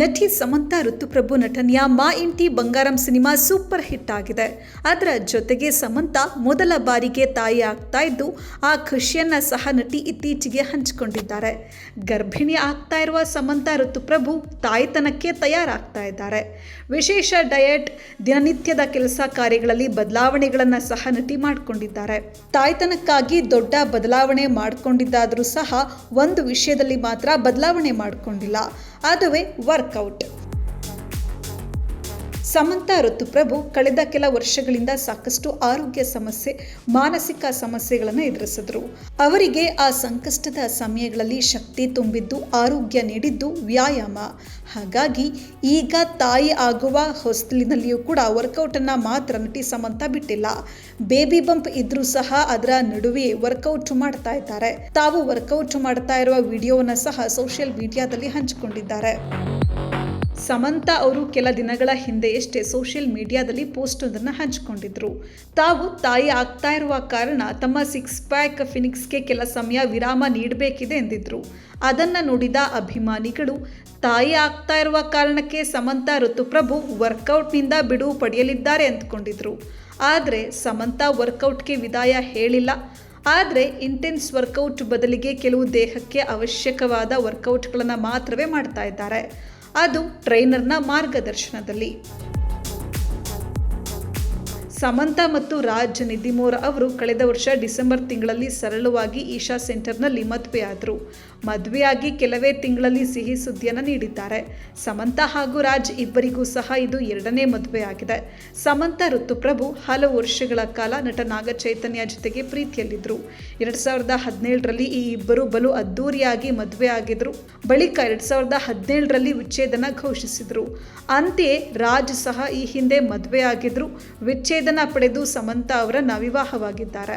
ನಟಿ ಸಮಂತಾ ಋತುಪ್ರಭು ನಟನೆಯ ಮಾ ಇಂಟಿ ಬಂಗಾರಂ ಸಿನಿಮಾ ಸೂಪರ್ ಹಿಟ್ ಆಗಿದೆ. ಅದರ ಜೊತೆಗೆ ಸಮಂತಾ ಮೊದಲ ಬಾರಿಗೆ ತಾಯಿ ಆಗ್ತಾ ಇದ್ದು ಆ ಖುಷಿಯನ್ನ ಸಹ ನಟಿ ಇತ್ತೀಚೆಗೆ ಹಂಚಿಕೊಂಡಿದ್ದಾರೆ. ಗರ್ಭಿಣಿ ಆಗ್ತಾ ಇರುವ ಸಮಂತಾ ಋತುಪ್ರಭು ತಾಯ್ತನಕ್ಕೆ ತಯಾರಾಗ್ತಾ ಇದ್ದಾರೆ. ವಿಶೇಷ ಡಯಟ್, ದಿನನಿತ್ಯದ ಕೆಲಸ ಕಾರ್ಯಗಳಲ್ಲಿ ಬದಲಾವಣೆಗಳನ್ನು ಸಹ ನಟಿ ಮಾಡಿಕೊಂಡಿದ್ದಾರೆ. ತಾಯ್ತನಕ್ಕಾಗಿ ದೊಡ್ಡ ಬದಲಾವಣೆ ಮಾಡಿಕೊಂಡಿದ್ದಾದರೂ ಸಹ ಒಂದು ವಿಷಯದಲ್ಲಿ ಮಾತ್ರ ಬದಲಾವಣೆ ಮಾಡಿಕೊಂಡಿಲ್ಲ, ಅದುವೇ ವರ್ಕೌಟ್. ಸಮಂತಾ ಋತುಪ್ರಭು ಕಳೆದ ಕೆಲ ವರ್ಷಗಳಿಂದ ಸಾಕಷ್ಟು ಆರೋಗ್ಯ ಸಮಸ್ಯೆ, ಮಾನಸಿಕ ಸಮಸ್ಯೆಗಳನ್ನು ಎದುರಿಸಿದ್ರು. ಅವರಿಗೆ ಆ ಸಂಕಷ್ಟದ ಸಮಯಗಳಲ್ಲಿ ಶಕ್ತಿ ತುಂಬಿದ್ದು, ಆರೋಗ್ಯ ನೀಡಿದ್ದು ವ್ಯಾಯಾಮ. ಹಾಗಾಗಿ ಈಗ ತಾಯಿ ಆಗುವ ಹೊಸ್ತಿಲಿನಲ್ಲಿಯೂ ಕೂಡ ವರ್ಕೌಟನ್ನು ಮಾತ್ರ ನಟಿ ಸಮಂತಾ ಬಿಟ್ಟಿಲ್ಲ. ಬೇಬಿ ಬಂಪ್ ಇದ್ರೂ ಸಹ ಅದರ ನಡುವೆ ವರ್ಕೌಟ್ ಮಾಡ್ತಾ ಇದ್ದಾರೆ. ತಾವು ವರ್ಕೌಟ್ ಮಾಡ್ತಾ ಇರುವ ವಿಡಿಯೋವನ್ನು ಸಹ ಸೋಷಿಯಲ್ ಮೀಡಿಯಾದಲ್ಲಿ ಹಂಚಿಕೊಂಡಿದ್ದಾರೆ. ಸಮಂತಾ ಅವರು ಕೆಲ ದಿನಗಳ ಹಿಂದೆಯಷ್ಟೇ ಸೋಷಿಯಲ್ ಮೀಡಿಯಾದಲ್ಲಿ ಪೋಸ್ಟ್ ಒಂದನ್ನು ಹಂಚಿಕೊಂಡಿದ್ರು. ತಾವು ತಾಯಿ ಆಗ್ತಾ ಇರುವ ಕಾರಣ ತಮ್ಮ 6 ಪ್ಯಾಕ್ ಫಿನಿಕ್ಸ್ಗೆ ಕೆಲ ಸಮಯ ವಿರಾಮ ನೀಡಬೇಕಿದೆ ಎಂದಿದ್ರು. ಅದನ್ನು ನೋಡಿದ ಅಭಿಮಾನಿಗಳು ತಾಯಿ ಆಗ್ತಾ ಇರುವ ಕಾರಣಕ್ಕೆ ಸಮಂತಾ ಋತುಪ್ರಭು ವರ್ಕೌಟ್ನಿಂದ ಬಿಡುವು ಪಡೆಯಲಿದ್ದಾರೆ ಅಂದ್ಕೊಂಡಿದ್ರು. ಆದರೆ ಸಮಂತಾ ವರ್ಕೌಟ್ಗೆ ವಿದಾಯ ಹೇಳಿಲ್ಲ. ಆದರೆ ಇಂಟೆನ್ಸ್ ವರ್ಕೌಟ್ ಬದಲಿಗೆ ಕೆಲವು ದೇಹಕ್ಕೆ ಅವಶ್ಯಕವಾದ ವರ್ಕೌಟ್ಗಳನ್ನು ಮಾತ್ರವೇ ಮಾಡ್ತಾ ಇದ್ದಾರೆ, ಅದು ಟ್ರೈನರ್ನ ಮಾರ್ಗದರ್ಶನದಲ್ಲಿ. ಸಮಂತಾ ಮತ್ತು ರಾಜ್ ನಿಧಿಮೋರ್ ಅವರು ಕಳೆದ ವರ್ಷ ಡಿಸೆಂಬರ್ ತಿಂಗಳಲ್ಲಿ ಸರಳವಾಗಿ ಈಶಾ ಸೆಂಟರ್ನಲ್ಲಿ ಮದುವೆಯಾದರು. ಮದುವೆಯಾಗಿ ಕೆಲವೇ ತಿಂಗಳಲ್ಲಿ ಸಿಹಿ ಸುದ್ದಿಯನ್ನು ನೀಡಿದ್ದಾರೆ. ಸಮಂತಾ ಹಾಗೂ ರಾಜ್ ಇಬ್ಬರಿಗೂ ಸಹ ಇದು 2ನೇ ಮದುವೆಯಾಗಿದೆ. ಸಮಂತಾ ಋತುಪ್ರಭು ಹಲವು ವರ್ಷಗಳ ಕಾಲ ನಟ ನಾಗ ಚೈತನ್ಯ ಜೊತೆಗೆ ಪ್ರೀತಿಯಲ್ಲಿದ್ದರು. 2017ರಲ್ಲಿ ಈ ಇಬ್ಬರು ಬಲು ಅದ್ದೂರಿಯಾಗಿ ಮದುವೆಯಾಗಿದ್ದರು. ಬಳಿಕ 2017ರಲ್ಲಿ ವಿಚ್ಛೇದನ ಘೋಷಿಸಿದರು. ಅಂತೆಯೇ ರಾಜ್ ಸಹ ಈ ಹಿಂದೆ ಮದುವೆಯಾಗಿದ್ದರು. ವಿಚ್ಛೇದನ ಪಡೆದು ಸಮಂತಾ ಅವರನ್ನ ವಿವಾಹವಾಗಿದ್ದಾರೆ.